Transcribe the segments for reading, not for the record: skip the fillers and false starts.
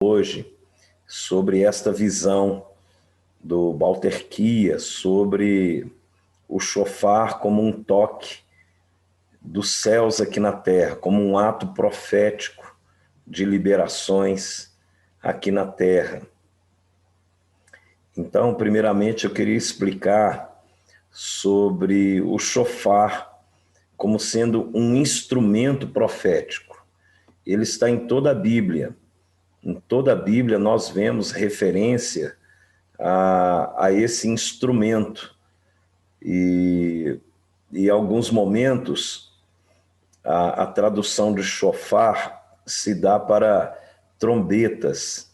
hoje sobre esta visão do Balterquia, sobre o chofar como um toque dos céus aqui na terra, como um ato profético de liberações aqui na terra. Então, primeiramente, eu queria explicar sobre o chofar como sendo um instrumento profético. Ele está em toda a Bíblia. Em toda a Bíblia nós vemos referência a esse instrumento. E em alguns momentos a tradução de chofar se dá para trombetas,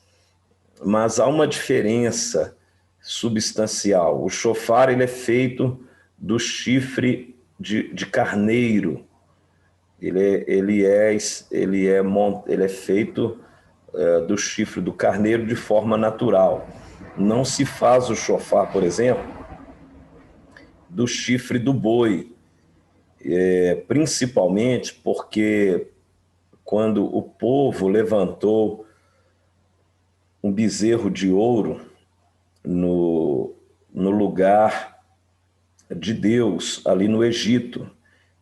mas há uma diferença substancial. O chofar ele é feito do chifre de carneiro. Ele é feito do chifre do carneiro de forma natural. Não se faz o chofar, por exemplo, do chifre do boi, principalmente porque quando o povo levantou um bezerro de ouro no lugar de Deus, ali no Egito,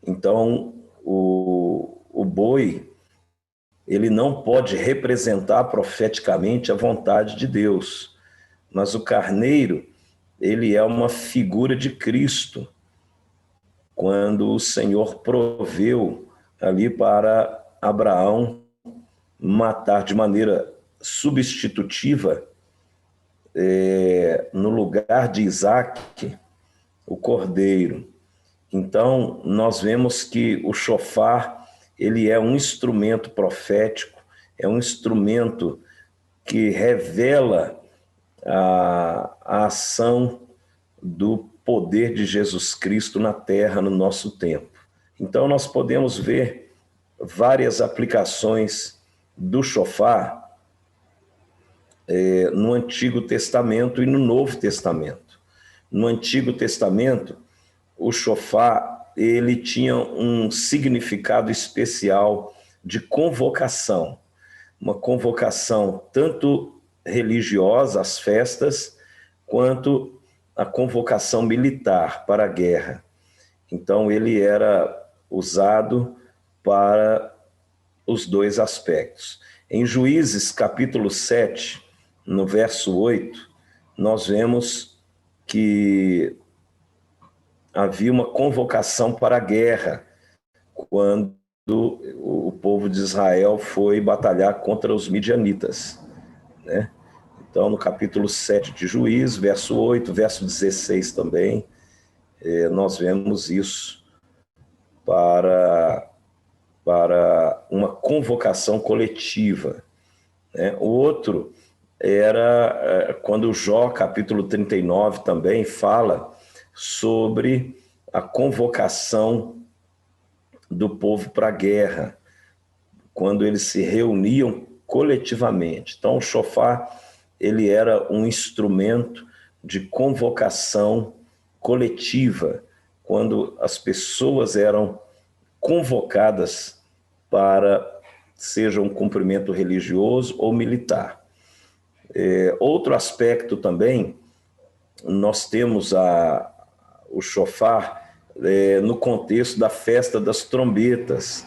então o boi ele não pode representar profeticamente a vontade de Deus, mas o carneiro ele é uma figura de Cristo, quando o Senhor proveu ali para Abraão matar de maneira substitutiva, no lugar de Isaque, o cordeiro. Então, nós vemos que o chofar ele é um instrumento profético, é um instrumento que revela a ação do poder de Jesus Cristo na terra no nosso tempo. Então, nós podemos ver várias aplicações do chofar no Antigo Testamento e no Novo Testamento. No Antigo Testamento, o chofar ele tinha um significado especial de convocação, uma convocação tanto religiosa, às festas, quanto a convocação militar para a guerra. Então, ele era usado para os dois aspectos. Em Juízes, capítulo 7, no verso 8, nós vemos que havia uma convocação para a guerra quando o povo de Israel foi batalhar contra os midianitas, né? Então, no capítulo 7 de Juízes, verso 8, verso 16 também, nós vemos isso para uma convocação coletiva, né? O outro era quando Jó, capítulo 39, também fala sobre a convocação do povo para a guerra, quando eles se reuniam coletivamente. Então, o chofar ele era um instrumento de convocação coletiva, quando as pessoas eram convocadas para seja um cumprimento religioso ou militar. Outro aspecto também, nós temos o chofar no contexto da festa das trombetas,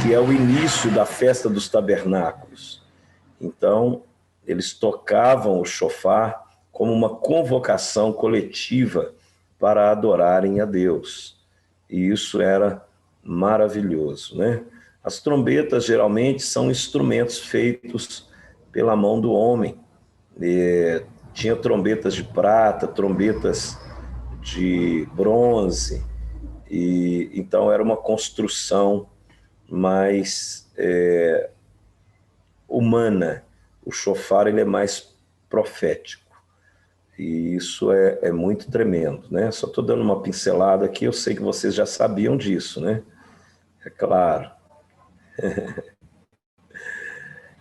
que é o início da festa dos tabernáculos. Então, eles tocavam o chofar como uma convocação coletiva para adorarem a Deus. E isso era maravilhoso, né? As trombetas geralmente são instrumentos feitos pela mão do homem. Tinha trombetas de prata, trombetas de bronze, e então era uma construção mais humana. O chofar ele é mais profético, e isso é muito tremendo, né? Só estou dando uma pincelada aqui, eu sei que vocês já sabiam disso, né? É claro.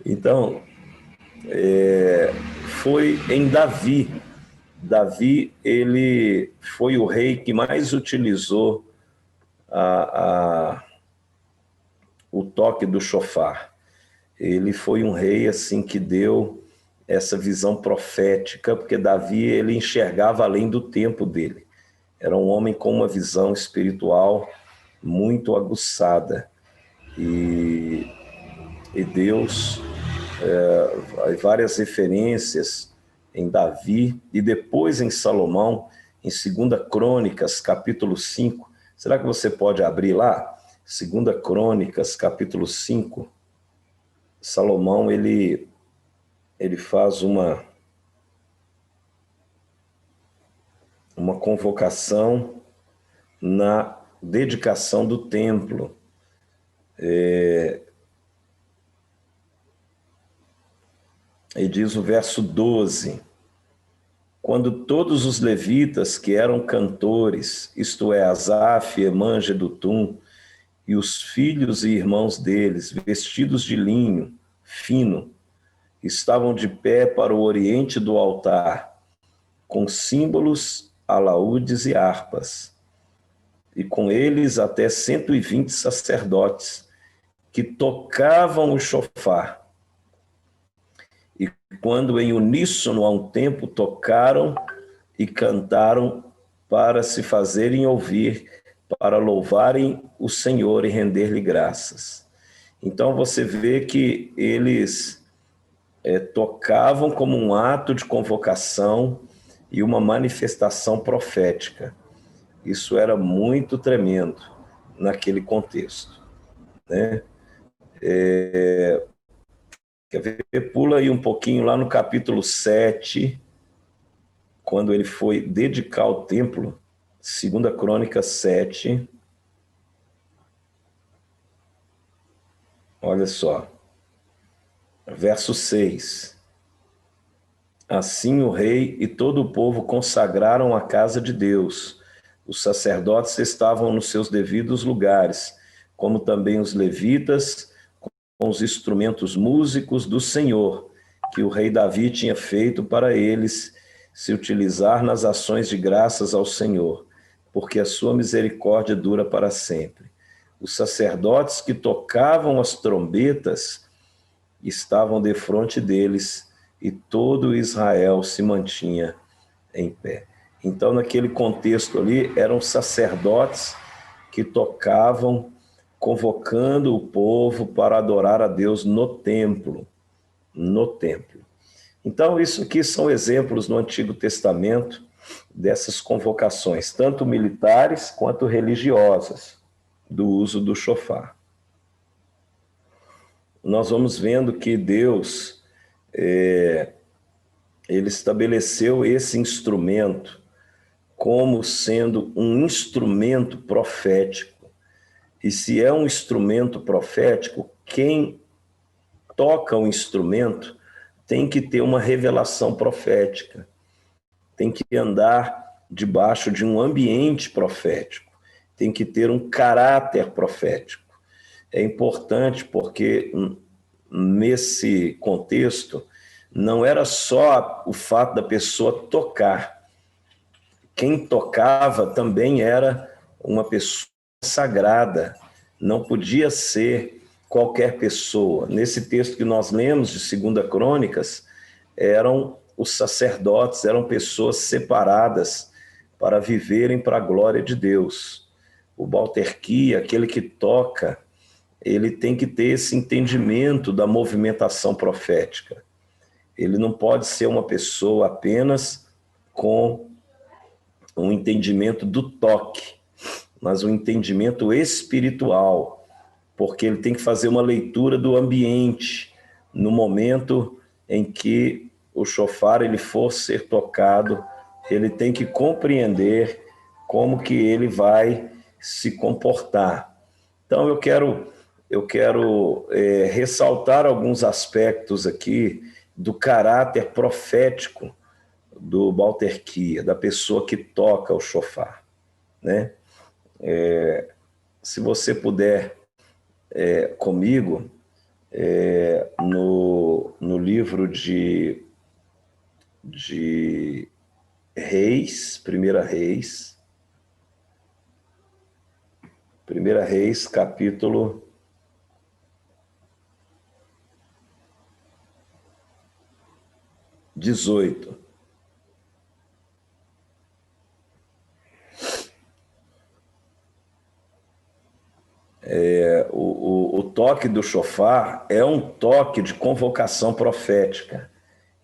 Então, foi em Davi. Davi, ele foi o rei que mais utilizou o toque do chofar. ele foi um rei assim que deu essa visão profética, porque Davi ele enxergava além do tempo dele. Era um homem com uma visão espiritual muito aguçada. E Deus, várias referências em Davi e depois em Salomão, em 2 Crônicas, capítulo 5. Será que você pode abrir lá? 2 Crônicas, capítulo 5. Salomão, ele faz uma convocação na dedicação do templo. E diz o verso 12: quando todos os levitas que eram cantores, isto é, Asaf, Emã, Jedutum, e os filhos e irmãos deles, vestidos de linho fino, estavam de pé para o oriente do altar, com símbolos, alaúdes e harpas, e com eles até 120 sacerdotes, que tocavam o chofar. E quando em uníssono a um tempo tocaram e cantaram para se fazerem ouvir, para louvarem o Senhor e render-lhe graças. Então você vê que eles tocavam como um ato de convocação e uma manifestação profética. Isso era muito tremendo naquele contexto, né? Quer ver? Pula aí um pouquinho lá no capítulo 7, quando ele foi dedicar o templo, 2 Crônicas 7. Olha só, verso 6. Assim o rei e todo o povo consagraram a casa de Deus. Os sacerdotes estavam nos seus devidos lugares, como também os levitas, com os instrumentos músicos do Senhor, que o rei Davi tinha feito para eles se utilizar nas ações de graças ao Senhor, porque a sua misericórdia dura para sempre. Os sacerdotes que tocavam as trombetas estavam defronte deles, e todo Israel se mantinha em pé. Então, naquele contexto ali, eram sacerdotes que tocavam, convocando o povo para adorar a Deus no templo. No templo. Então, isso aqui são exemplos no Antigo Testamento dessas convocações, tanto militares quanto religiosas, do uso do chofar. Nós vamos vendo que Deus, ele estabeleceu esse instrumento como sendo um instrumento profético. E se é um instrumento profético, quem toca o instrumento tem que ter uma revelação profética, tem que andar debaixo de um ambiente profético, tem que ter um caráter profético. É importante porque nesse contexto não era só o fato da pessoa tocar. Quem tocava também era uma pessoa sagrada, não podia ser qualquer pessoa. Nesse texto que nós lemos de 2 Crônicas, eram os sacerdotes, eram pessoas separadas para viverem para a glória de Deus. O Bauterquia, aquele que toca, ele tem que ter esse entendimento da movimentação profética. Ele não pode ser uma pessoa apenas com um entendimento do toque, mas um entendimento espiritual, porque ele tem que fazer uma leitura do ambiente no momento em que o chofar ele for ser tocado, ele tem que compreender como que ele vai se comportar. Então eu quero ressaltar alguns aspectos aqui do caráter profético do Bauterquia, da pessoa que toca o chofar, né? Se você puder comigo no livro de Reis, Primeira Reis, capítulo 18. O toque do chofar é um toque de convocação profética.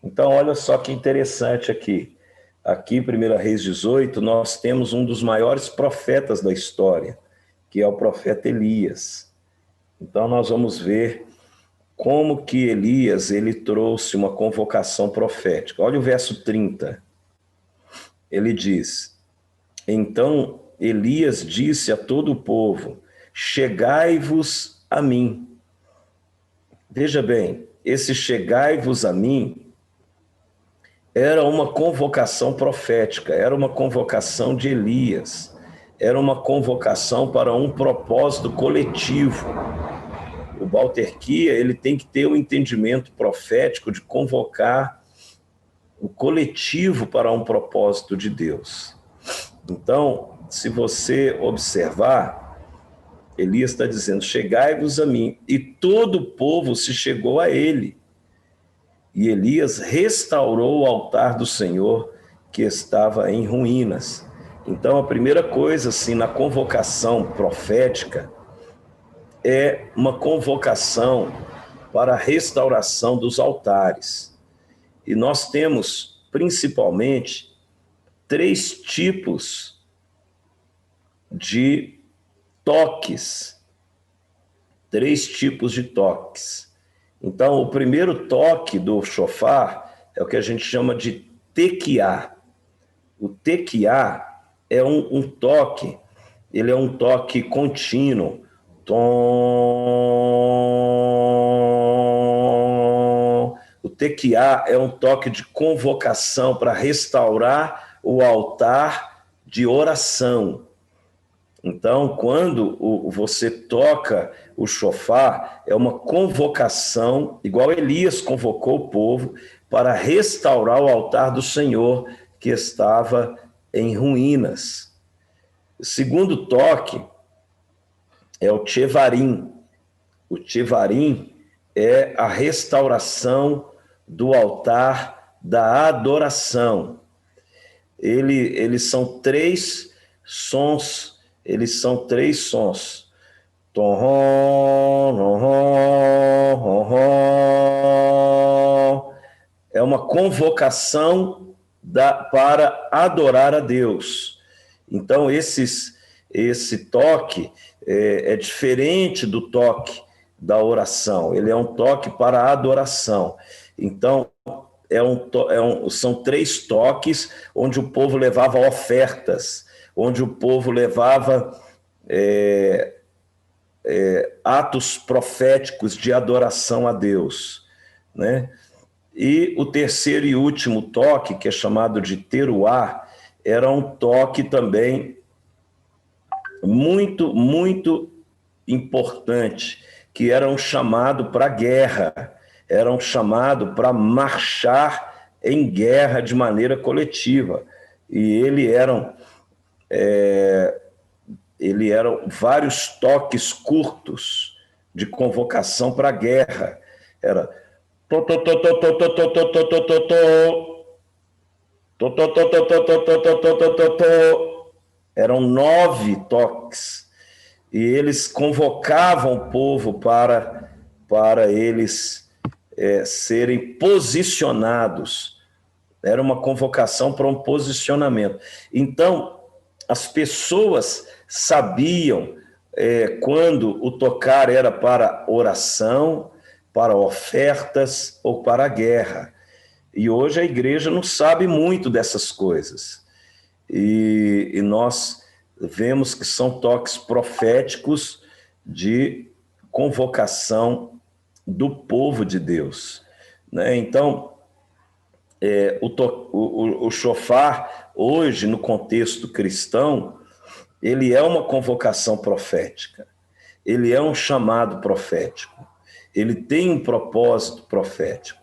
Então, olha só que interessante aqui. Aqui, em 1 Reis 18, nós temos um dos maiores profetas da história, que é o profeta Elias. Então, nós vamos ver como que Elias ele trouxe uma convocação profética. Olha o verso 30. Ele diz: então Elias disse a todo o povo: chegai-vos a mim. Veja bem, esse chegai-vos a mim era uma convocação profética, era uma convocação de Elias, era uma convocação para um propósito coletivo. O Balterquia, ele tem que ter um entendimento profético de convocar o coletivo para um propósito de Deus. Então, se você observar, Elias está dizendo: chegai-vos a mim, e todo o povo se chegou a ele. E Elias restaurou o altar do Senhor que estava em ruínas. Então, a primeira coisa, assim, na convocação profética, é uma convocação para a restauração dos altares. E nós temos, principalmente, 3 tipos de toques. 3 tipos de toques. Então, o primeiro toque do chofar é o que a gente chama de tequiá. O tequiá é um toque, ele é um toque contínuo. Tom. O tequiá é um toque de convocação para restaurar o altar de oração. Então, quando você toca o chofar, é uma convocação, igual Elias convocou o povo, para restaurar o altar do Senhor que estava em ruínas. O segundo toque é o tchevarim. O tchevarim é a restauração do altar da adoração. Eles são 3 sons. Eles são 3 sons. Tom, é uma convocação para adorar a Deus. Então, esse toque é diferente do toque da oração. Ele é um toque para a adoração. Então, são 3 toques onde o povo levava ofertas, onde o povo levava atos proféticos de adoração a Deus, né? E o terceiro e último toque, que é chamado de teruá, era um toque também muito, muito importante, que era um chamado para guerra, era um chamado para marchar em guerra de maneira coletiva. E ele eram vários toques curtos de convocação para a guerra. Era eram 9 toques. E eles convocavam o povo para eles serem posicionados. Era uma convocação para um posicionamento. Então, as pessoas sabiam quando o tocar era para oração, para ofertas ou para a guerra. E hoje a igreja não sabe muito dessas coisas. E nós vemos que são toques proféticos de convocação do povo de Deus, né? Então, o chofar, hoje, no contexto cristão, ele é uma convocação profética, ele é um chamado profético, ele tem um propósito profético.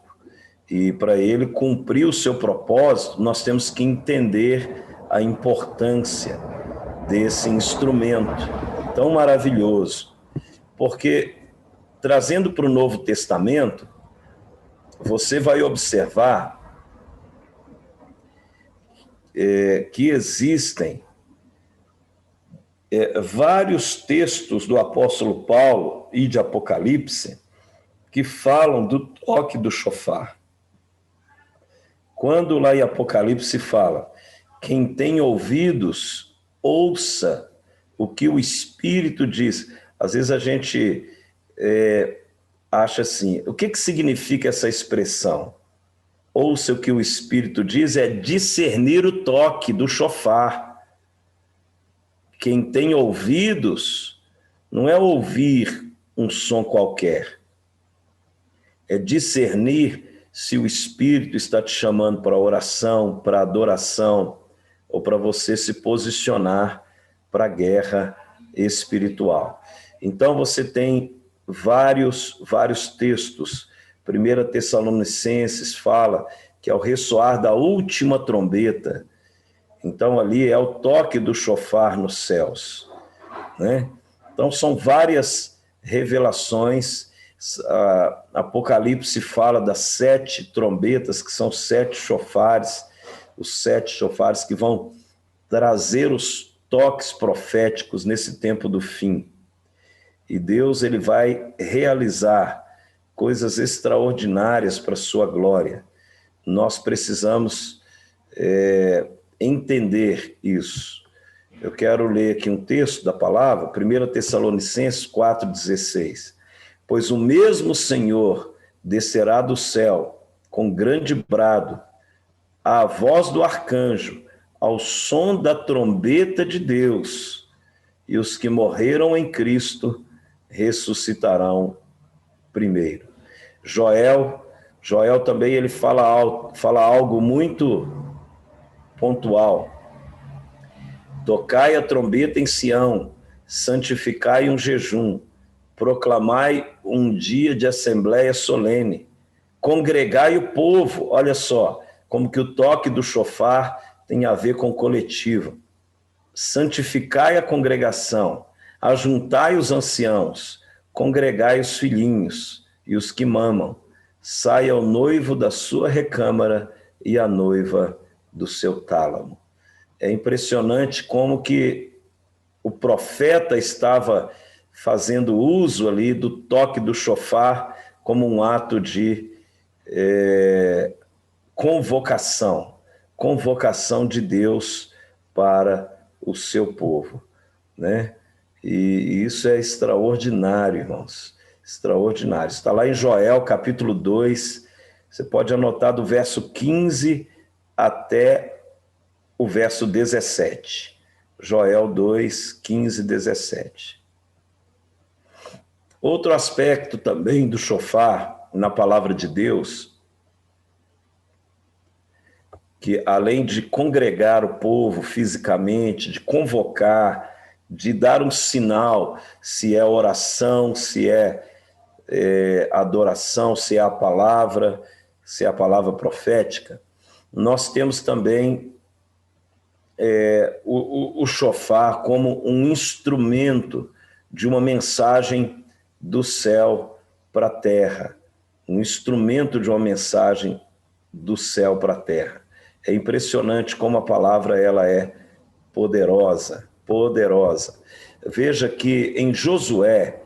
E para ele cumprir o seu propósito, nós temos que entender a importância desse instrumento tão maravilhoso. Porque, trazendo para o Novo Testamento, você vai observar que existem vários textos do apóstolo Paulo e de Apocalipse que falam do toque do chofar. Quando lá em Apocalipse fala, quem tem ouvidos, ouça o que o Espírito diz. Às vezes a gente acha assim, o que significa essa expressão? Ouça o que o Espírito diz é discernir o toque do chofar. Quem tem ouvidos não é ouvir um som qualquer, é discernir se o Espírito está te chamando para oração, para adoração, ou para você se posicionar para a guerra espiritual. Então você tem vários textos. 1 Tessalonicenses fala que ao ressoar da última trombeta, então ali é o toque do chofar nos céus, né? Então são várias revelações. Apocalipse fala das 7 trombetas, que são 7 chofares, os 7 chofares que vão trazer os toques proféticos nesse tempo do fim. E Deus ele vai realizar coisas extraordinárias para a sua glória. Nós precisamos entender isso. Eu quero ler aqui um texto da palavra, 1 Tessalonicenses 4,16. Pois o mesmo Senhor descerá do céu com grande brado, à voz do arcanjo, ao som da trombeta de Deus, e os que morreram em Cristo ressuscitarão primeiro. Joel também ele fala algo muito pontual. Tocai a trombeta em Sião, santificai um jejum, proclamai um dia de assembleia solene, congregai o povo. Olha só, como que o toque do chofar tem a ver com coletivo. Santificai a congregação, ajuntai os anciãos, congregai os filhinhos e os que mamam. Saia o noivo da sua recâmara e a noiva do seu tálamo. É impressionante como que o profeta estava fazendo uso ali do toque do chofar como um ato de convocação de Deus para o seu povo, né? E isso é extraordinário, irmãos, extraordinário. Está lá em Joel, capítulo 2, você pode anotar do verso 15 até o verso 17. Joel 2, 15 e 17. Outro aspecto também do chofar na palavra de Deus, que além de congregar o povo fisicamente, de convocar, de dar um sinal, se é oração, se é adoração, se é a palavra profética, nós temos também o chofar como um instrumento de uma mensagem do céu para a terra, um instrumento de uma mensagem do céu para a terra. É impressionante como a palavra ela é poderosa. Veja que em Josué,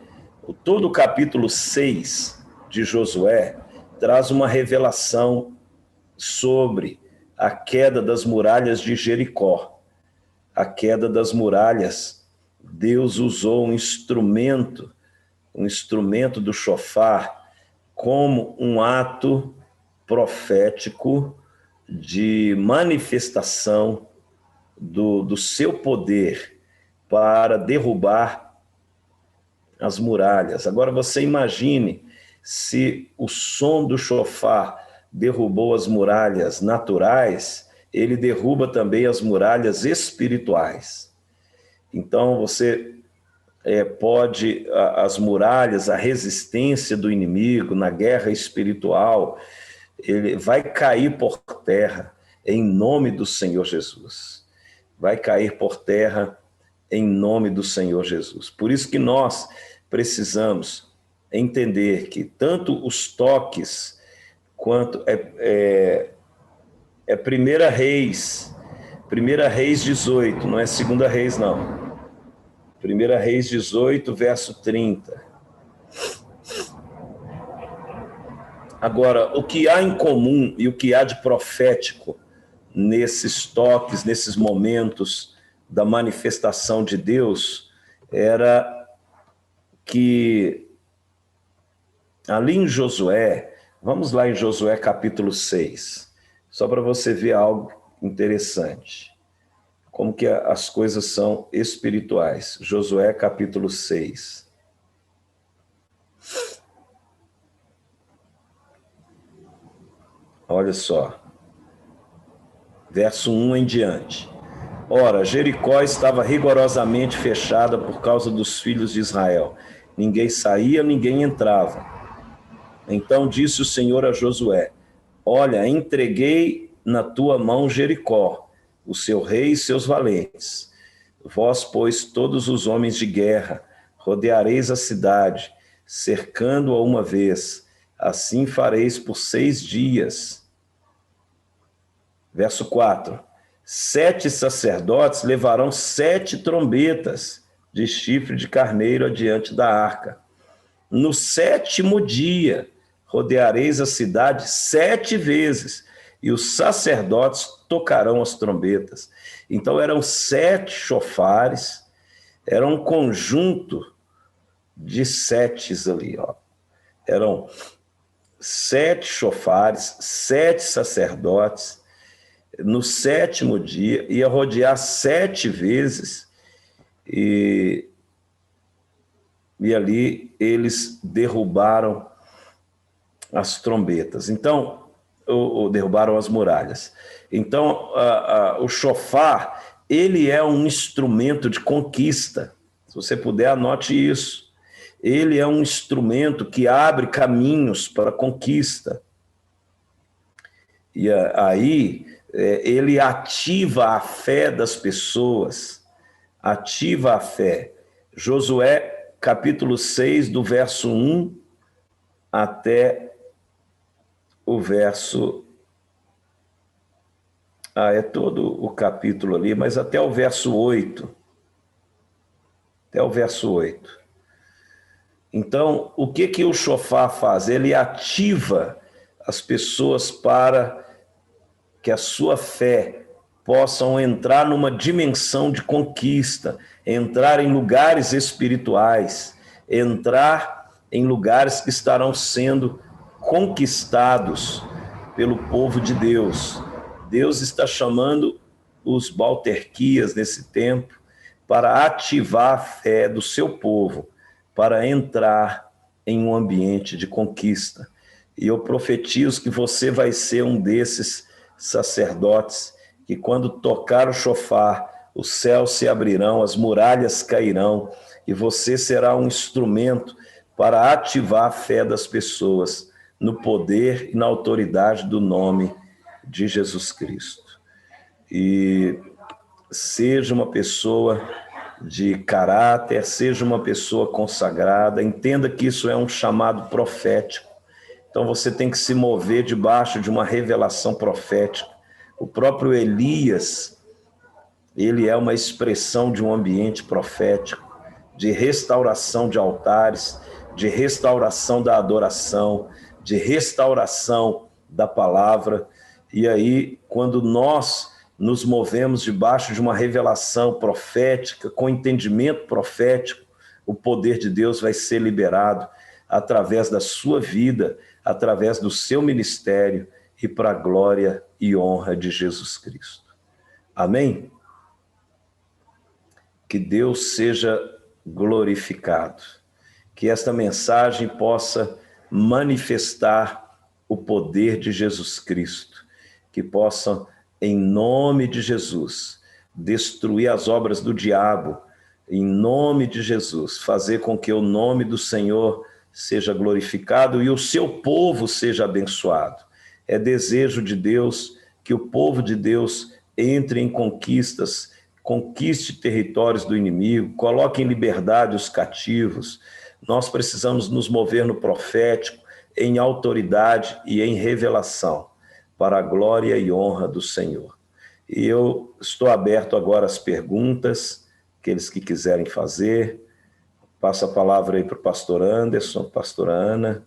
todo o capítulo 6 de Josué traz uma revelação sobre a queda das muralhas de Jericó. A queda das muralhas, Deus usou um instrumento do chofar como um ato profético de manifestação do seu poder para derrubar as muralhas. Agora você imagine se o som do chofar derrubou as muralhas naturais, ele derruba também as muralhas espirituais. Então você pode, as muralhas, a resistência do inimigo na guerra espiritual, ele vai cair por terra em nome do Senhor Jesus. Vai cair por terra em nome do Senhor Jesus. Por isso que nós precisamos entender que tanto os toques quanto 1 Reis, 1 Reis 18, não é 2 Reis, não. 1 Reis 18, verso 30. Agora, o que há em comum e o que há de profético nesses toques, nesses momentos da manifestação de Deus, era que ali em Josué, vamos lá em Josué capítulo 6, só para você ver algo interessante, como que as coisas são espirituais. Josué capítulo 6. Olha só, verso 1 em diante. Ora, Jericó estava rigorosamente fechada por causa dos filhos de Israel. Ninguém saía, ninguém entrava. Então disse o Senhor a Josué: olha, entreguei na tua mão Jericó, o seu rei e seus valentes. Vós, pois, todos os homens de guerra, rodeareis a cidade, cercando-a uma vez. Assim fareis por 6 dias. Verso 4. 7 sacerdotes levarão 7 trombetas de chifre de carneiro adiante da arca. No 7º dia, rodeareis a cidade 7 vezes, e os sacerdotes tocarão as trombetas. Então eram 7 chofares, era um conjunto de 7 ali, ó. Eram 7 chofares, 7 sacerdotes. No 7º dia, ia rodear 7 vezes, e ali eles derrubaram as trombetas. Então, derrubaram as muralhas. Então, o chofar, ele é um instrumento de conquista. Se você puder, anote isso. Ele é um instrumento que abre caminhos para a conquista. E aí, ele ativa a fé das pessoas, ativa a fé. Josué, capítulo 6, do verso 1 até o verso... é todo o capítulo ali, mas até o verso 8. Até o verso 8. Então, o que o chofar faz? Ele ativa as pessoas para que a sua fé possam entrar numa dimensão de conquista, entrar em lugares espirituais, entrar em lugares que estarão sendo conquistados pelo povo de Deus. Deus está chamando os balterquias nesse tempo para ativar a fé do seu povo, para entrar em um ambiente de conquista. E eu profetizo que você vai ser um desses sacerdotes que, quando tocar o chofar, os céus se abrirão, as muralhas cairão, e você será um instrumento para ativar a fé das pessoas no poder e na autoridade do nome de Jesus Cristo. E seja uma pessoa de caráter, seja uma pessoa consagrada, entenda que isso é um chamado profético. Então você tem que se mover debaixo de uma revelação profética. O próprio Elias, ele é uma expressão de um ambiente profético, de restauração de altares, de restauração da adoração, de restauração da palavra. E aí, quando nós nos movemos debaixo de uma revelação profética, com entendimento profético, o poder de Deus vai ser liberado através da sua vida, através do seu ministério, e para a glória e honra de Jesus Cristo. Amém? Que Deus seja glorificado, que esta mensagem possa manifestar o poder de Jesus Cristo, que possa, em nome de Jesus, destruir as obras do diabo, em nome de Jesus, fazer com que o nome do Senhor seja glorificado e o seu povo seja abençoado. É desejo de Deus que o povo de Deus entre em conquistas, conquiste territórios do inimigo, coloque em liberdade os cativos. Nós precisamos nos mover no profético, em autoridade e em revelação, para a glória e honra do Senhor. E eu estou aberto agora às perguntas, aqueles que quiserem fazer. Passo a palavra aí para o pastor Anderson, pastora Ana.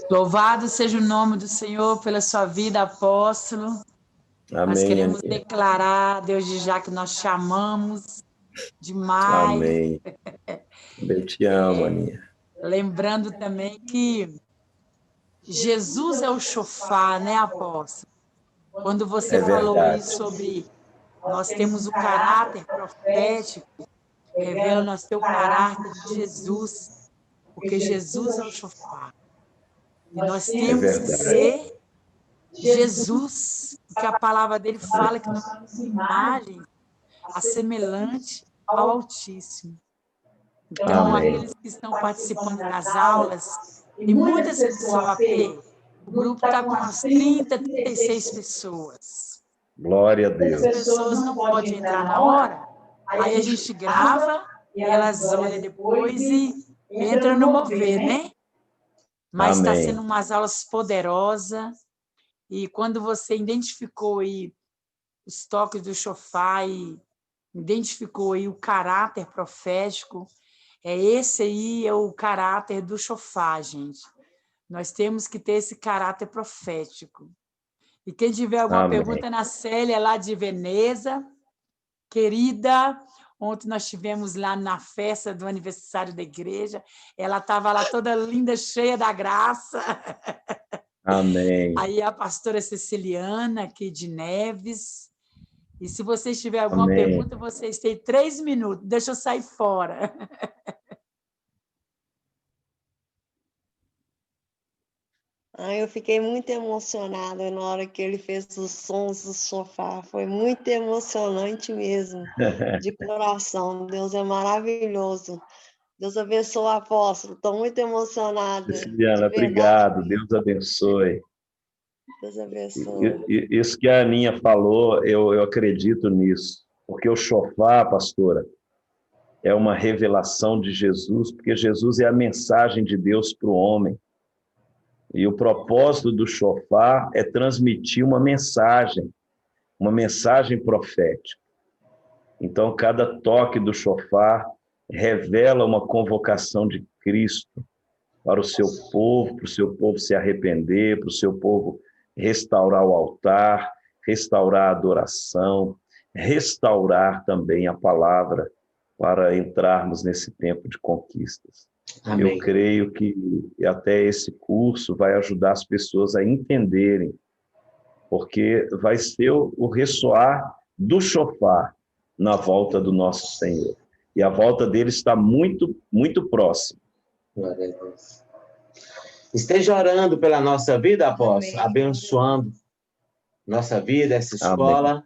Louvado seja o nome do Senhor pela sua vida, apóstolo. Nós Amém, queremos Aninha. declarar, Deus, de já que nós chamamos demais. Amém. Eu te amo, Aninha. Lembrando também que Jesus é o chofar, né, apóstolo? Quando você É falou aí verdade. sobre nós temos o caráter profético, revela nós ter o caráter de Jesus, porque Jesus é o chofar. E nós É temos que verdade. ser Jesus, porque a palavra dele fala que nós somos imagens assemelhante ao Altíssimo. Então, Amém. aqueles que estão participando das aulas, tem muitas pessoas, AP, o grupo está com umas 30, 36 pessoas. Glória a As Deus. pessoas não podem entrar na hora, aí a gente grava e elas olham depois e entram no mover, né? Mas está Amém. sendo umas aulas poderosas, e quando você identificou aí os toques do chofar e identificou aí o caráter profético, esse aí é o caráter do chofar, gente. Nós temos que ter esse caráter profético. E quem tiver alguma Amém. pergunta na Célia, lá de Veneza, querida, ontem nós tivemos lá na festa do aniversário da igreja, ela estava lá toda linda, cheia da graça. Amém. Aí a pastora Ceciliana, aqui de Neves. E se vocês tiverem alguma Amém. pergunta, vocês têm 3 minutos. Deixa eu sair fora. Eu fiquei muito emocionada na hora que ele fez os sons do sofá. Foi muito emocionante mesmo, de coração. Deus é maravilhoso. Deus abençoe o apóstolo. Estou muito emocionada, de Ceciliana, verdade obrigado. mesmo. Deus abençoe. Deus abençoe. Isso que a Aninha falou, eu acredito nisso. Porque o chofar, pastora, é uma revelação de Jesus, porque Jesus é a mensagem de Deus para o homem. E o propósito do chofar é transmitir uma mensagem profética. Então, cada toque do chofar revela uma convocação de Cristo para o seu povo se arrepender, para o seu povo restaurar o altar, restaurar a adoração, restaurar também a palavra para entrarmos nesse tempo de conquistas. Amém. Eu creio que até esse curso vai ajudar as pessoas a entenderem, porque vai ser o ressoar do chofar na volta do nosso Senhor. E a volta dele está muito, muito próxima. Glória a Deus. Esteja orando pela nossa vida, apóstolo, abençoando nossa vida, essa escola, amém,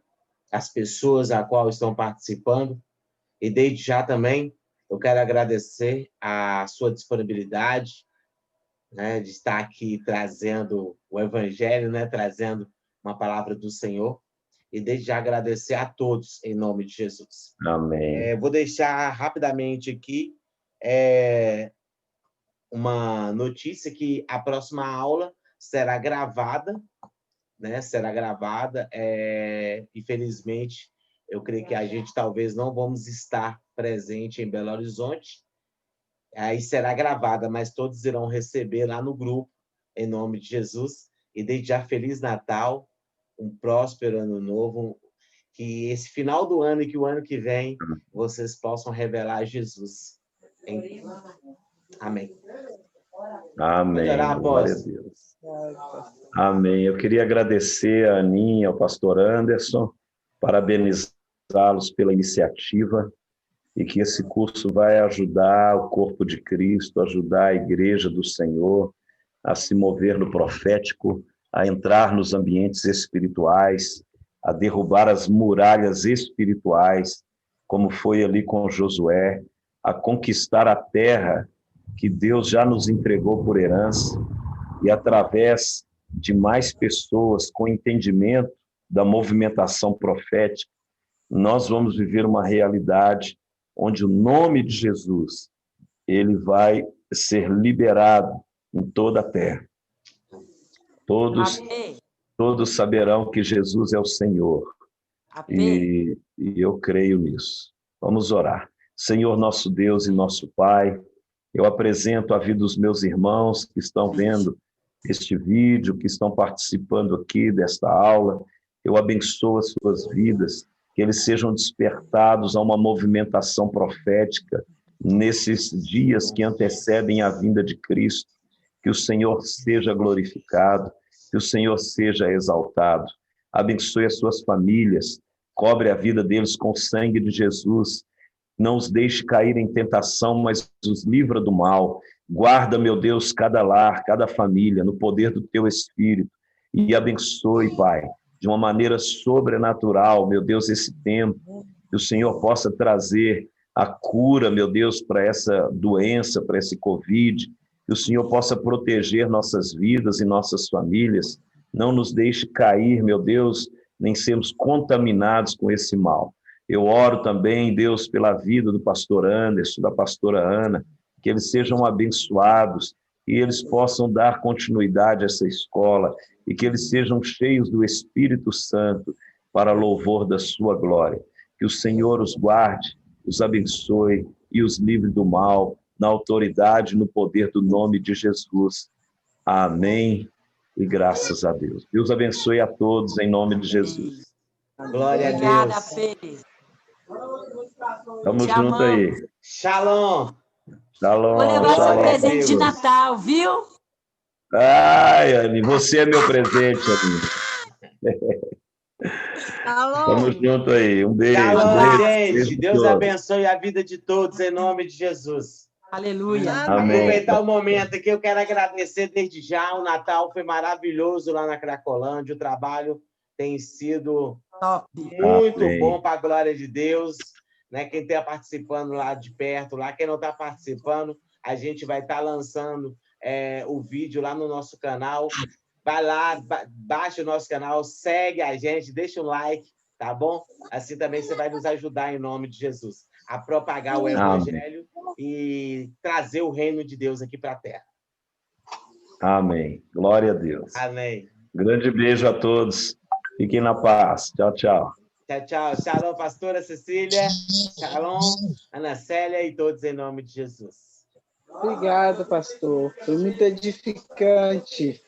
as pessoas a qual estão participando. E desde já também, eu quero agradecer a sua disponibilidade, né, de estar aqui trazendo o Evangelho, né, trazendo uma palavra do Senhor. E desde já agradecer a todos, em nome de Jesus. Amém. Vou deixar rapidamente aqui uma notícia que a próxima aula será gravada, né? Será gravada. Infelizmente, eu creio que a gente talvez não vamos estar presente em Belo Horizonte. Aí será gravada, mas todos irão receber lá no grupo, em nome de Jesus. E desde já, Feliz Natal, um próspero ano novo, que esse final do ano e que o ano que vem vocês possam revelar Jesus. Amém. Amém. Glória a Deus. Amém. Eu queria agradecer a Aninha, ao pastor Anderson, parabenizá-los pela iniciativa e que esse curso vai ajudar o corpo de Cristo, ajudar a igreja do Senhor a se mover no profético, a entrar nos ambientes espirituais, a derrubar as muralhas espirituais, como foi ali com Josué, a conquistar a terra que Deus já nos entregou por herança, e através de mais pessoas com entendimento da movimentação profética, nós vamos viver uma realidade onde o nome de Jesus ele vai ser liberado em toda a terra. Todos saberão que Jesus é o Senhor. E eu creio nisso. Vamos orar. Senhor, nosso Deus e nosso Pai, eu apresento a vida dos meus irmãos que estão vendo este vídeo, que estão participando aqui desta aula. Eu abençoo as suas vidas, que eles sejam despertados a uma movimentação profética nesses dias que antecedem a vinda de Cristo. Que o Senhor seja glorificado, que o Senhor seja exaltado. Abençoe as suas famílias, cobre a vida deles com o sangue de Jesus. Não os deixe cair em tentação, mas os livra do mal. Guarda, meu Deus, cada lar, cada família, no poder do teu Espírito. E abençoe, Pai, de uma maneira sobrenatural, meu Deus, esse tempo. Que o Senhor possa trazer a cura, meu Deus, para essa doença, para esse Covid. Que o Senhor possa proteger nossas vidas e nossas famílias. Não nos deixe cair, meu Deus, nem sermos contaminados com esse mal. Eu oro também, Deus, pela vida do pastor Anderson, da pastora Ana, que eles sejam abençoados e eles possam dar continuidade a essa escola e que eles sejam cheios do Espírito Santo para louvor da sua glória. Que o Senhor os guarde, os abençoe e os livre do mal, na autoridade e no poder do nome de Jesus. Amém e graças a Deus. Deus abençoe a todos em nome de Jesus. Glória a Deus. Obrigada, Fê. Tamo junto aí. Shalom. Shalom. Vou levar seu Shalom, presente de amigos. Natal, viu? Ai, Anny, você é meu presente, Anny. Tamo junto aí. Um beijo. Shalom, Beijo gente. Deus todos. abençoe a vida de todos, em nome de Jesus. Aleluia. Amém. Aproveitar o momento aqui, eu quero agradecer desde já. O Natal foi maravilhoso lá na Cracolândia. O trabalho tem sido Top. muito Amém. bom para a glória de Deus. Né? Quem está participando lá de perto, lá, quem não está participando, a gente vai estar lançando o vídeo lá no nosso canal. Vai lá, baixa o nosso canal, segue a gente, deixa um like, tá bom? Assim também você vai nos ajudar em nome de Jesus a propagar o Evangelho e trazer o reino de Deus aqui para a Terra. Amém. Glória a Deus. Amém. Grande beijo a todos. Fiquem na paz. Tchau, tchau. Tchau, tchau. Shalom, pastora Cecília. Shalom, Ana Célia e todos em nome de Jesus. Obrigado, pastor. Foi muito edificante.